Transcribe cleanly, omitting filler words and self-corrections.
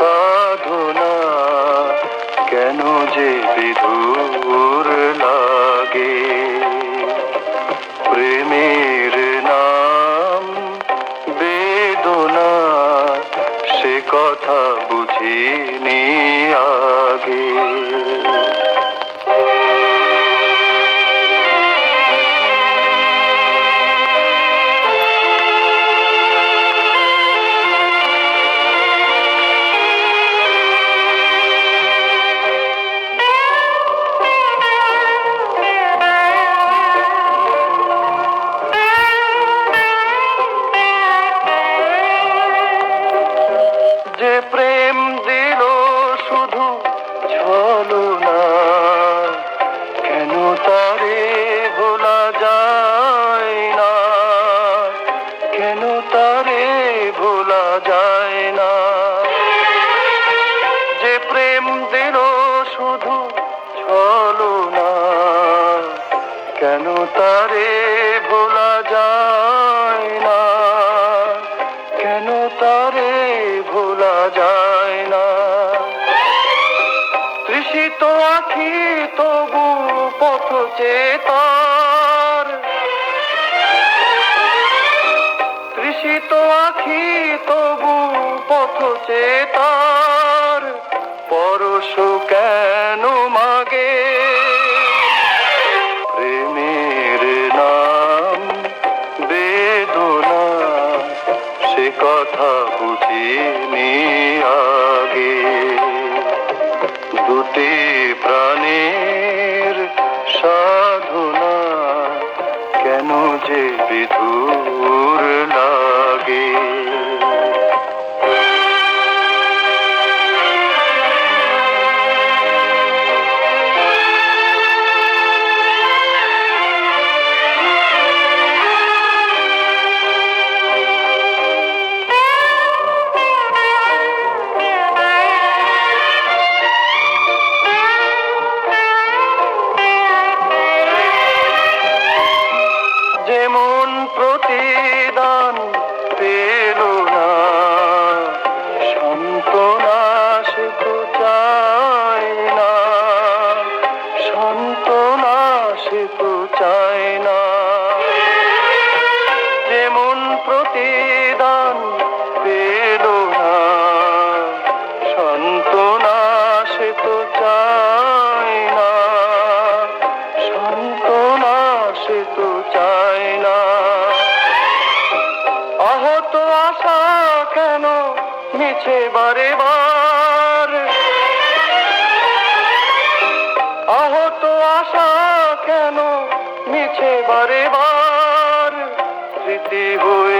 সাধনা কেন যে বিধুর লাগে, প্রেমের নাম বেদনা সে কথা বুঝিনি আগে। যে প্রেম দিল শুধু ছলনা, কেন তারে ভোলা যায় না, কেন তারে ভোলা যায় না। যে প্রেম দিল শুধু ছলনা, কেন তারে ভোলা যায় না, কেন তারে ভোলা যায় না। তৃষিত আখি তবু পথ চেতার, তৃষিত আখি তবু পথ চেতার, পরশ কেন মাগে। প্রেমের নাম বেদনা সে কথা বুঝিনি আগে। দুটি প্রাণের সাধনা কেন যে বিধুর লাগে। যেমন প্রতিদান পেল না সান্ত্বনা সে তো চায় না, সান্ত্বনা সে তো চায় না। যেমন প্রতিদান পেল না সান্ত্বনা সে তো চায় না, সান্ত্বনা সে তো চায় না। আহত আশা কেন মিছে বারে বার, আহত আশা কেন মিছে বারে বার, স্মৃতি হয়ে